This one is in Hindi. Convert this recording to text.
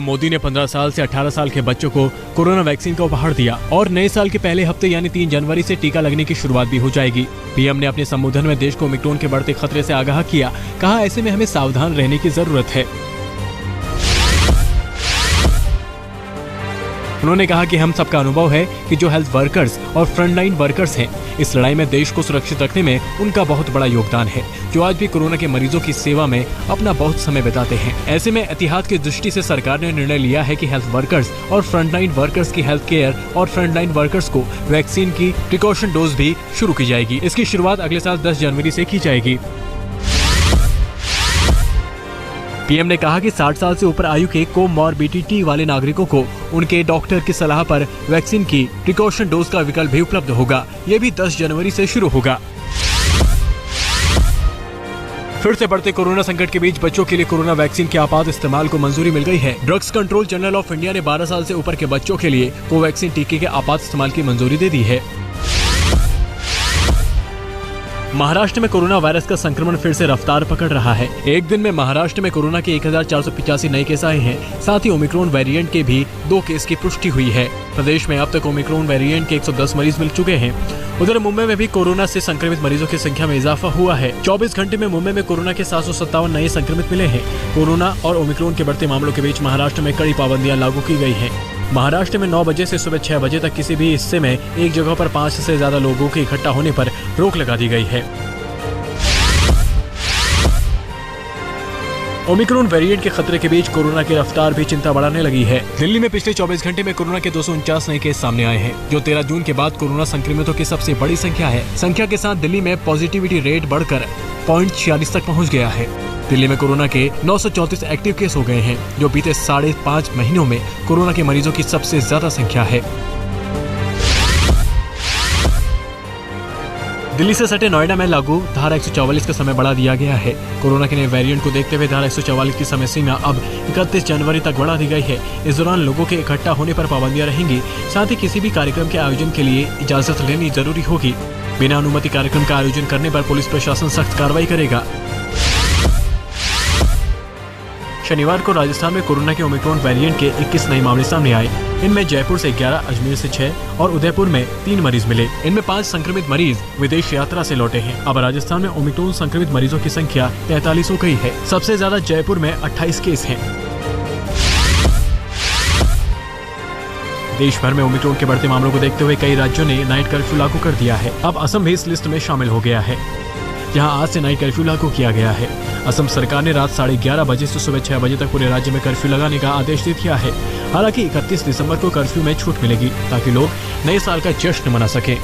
मोदी ने 15 साल से 18 साल के बच्चों को कोरोना वैक्सीन का उपहार दिया और नए साल के पहले हफ्ते यानी 3 जनवरी से टीका लगने की शुरुआत भी हो जाएगी। पीएम ने अपने संबोधन में देश को ओमिक्रॉन के बढ़ते खतरे से आगाह किया। कहा, ऐसे में हमें सावधान रहने की जरूरत है। उन्होंने कहा कि हम सबका अनुभव है कि जो हेल्थ वर्कर्स और फ्रंटलाइन वर्कर्स हैं, इस लड़ाई में देश को सुरक्षित रखने में उनका बहुत बड़ा योगदान है, जो आज भी कोरोना के मरीजों की सेवा में अपना बहुत समय बिताते हैं। ऐसे में एहतियात की दृष्टि से सरकार ने निर्णय लिया है कि हेल्थ वर्कर्स और फ्रंटलाइन वर्कर्स की हेल्थ केयर और फ्रंटलाइन वर्कर्स को वैक्सीन की प्रिकॉशन डोज भी शुरू की जाएगी। इसकी शुरुआत अगले साल 10 जनवरी से की जाएगी। पीएम ने कहा कि 60 साल से ऊपर आयु के कोमॉर्बिडिटी वाले नागरिकों को उनके डॉक्टर की सलाह पर वैक्सीन की प्रिकॉशन डोज का विकल्प भी उपलब्ध होगा। ये भी 10 जनवरी से शुरू होगा। फिर से बढ़ते कोरोना संकट के बीच बच्चों के लिए कोरोना वैक्सीन के आपात इस्तेमाल को मंजूरी मिल गई है। Drugs control general of India ने 12 साल से ऊपर के बच्चों के लिए कोवैक्सीन टीके के आपात इस्तेमाल की मंजूरी दे दी है। महाराष्ट्र में कोरोना वायरस का संक्रमण फिर से रफ्तार पकड़ रहा है। एक दिन में महाराष्ट्र में कोरोना के 1485 नए केस आए हैं। साथ ही ओमिक्रॉन वेरिएंट के भी 2 केस की पुष्टि हुई है। प्रदेश में अब तक ओमिक्रॉन वेरिएंट के 110 मरीज मिल चुके हैं। उधर मुंबई में भी कोरोना से संक्रमित मरीजों की संख्या में इजाफा हुआ है। 24 घंटे में मुंबई में कोरोना के 757 नए संक्रमित मिले हैं। कोरोना और ओमिक्रॉन के बढ़ते मामलों के बीच महाराष्ट्र में कड़ी पाबंदियां लागू की गई हैं। महाराष्ट्र में 9 बजे से सुबह 6 बजे तक किसी भी हिस्से में एक जगह पर 5 से ज्यादा लोगों के इकट्ठा होने पर रोक लगा दी गई है। ओमिक्रॉन वेरिएंट के खतरे के बीच कोरोना की रफ्तार भी चिंता बढ़ाने लगी है। दिल्ली में पिछले 24 घंटे में कोरोना के 249 नए केस सामने आए हैं, जो 13 जून के बाद कोरोना संक्रमितों की सबसे बड़ी संख्या है। संख्या के साथ दिल्ली में पॉजिटिविटी रेट बढ़कर 0.46 तक पहुंच गया है। दिल्ली में कोरोना के 934 एक्टिव केस हो गए हैं, जो बीते 5.5 महीनों में कोरोना के मरीजों की सबसे ज्यादा संख्या है। दिल्ली से सटे नोएडा में लागू धारा 144 का समय बढ़ा दिया गया है। कोरोना के नए वेरिएंट को देखते हुए धारा 144 की समय सीमा अब 31 जनवरी तक बढ़ा दी गई है। इस दौरान लोगों के इकट्ठा होने पर पाबंदियां रहेंगी। साथ ही किसी भी कार्यक्रम के आयोजन के लिए इजाजत लेनी जरूरी होगी। बिना अनुमति कार्यक्रम का आयोजन करने पर पुलिस प्रशासन सख्त कार्रवाई करेगा। शनिवार को राजस्थान में कोरोना के ओमिक्रॉन वेरिएंट के 21 नए मामले सामने आए। इनमें जयपुर से 11, अजमेर से 6 और उदयपुर में 3 मरीज मिले। इनमें 5 संक्रमित मरीज विदेश यात्रा से लौटे हैं। अब राजस्थान में ओमिक्रॉन संक्रमित मरीजों की संख्या 43 हो गई है। सबसे ज्यादा जयपुर में 28 केस हैं। देश भर में ओमिक्रॉन के बढ़ते मामलों को देखते हुए कई राज्यों ने नाइट कर्फ्यू लागू कर दिया है। अब असम भी इस लिस्ट में शामिल हो गया है, जहां आज से नाइट कर्फ्यू लागू किया गया है। असम सरकार ने रात 11:30 बजे से सुबह 6 बजे तक पूरे राज्य में कर्फ्यू लगाने का आदेश दे दिया है। हालांकि 31 दिसंबर को कर्फ्यू में छूट मिलेगी, ताकि लोग नए साल का जश्न मना सकें।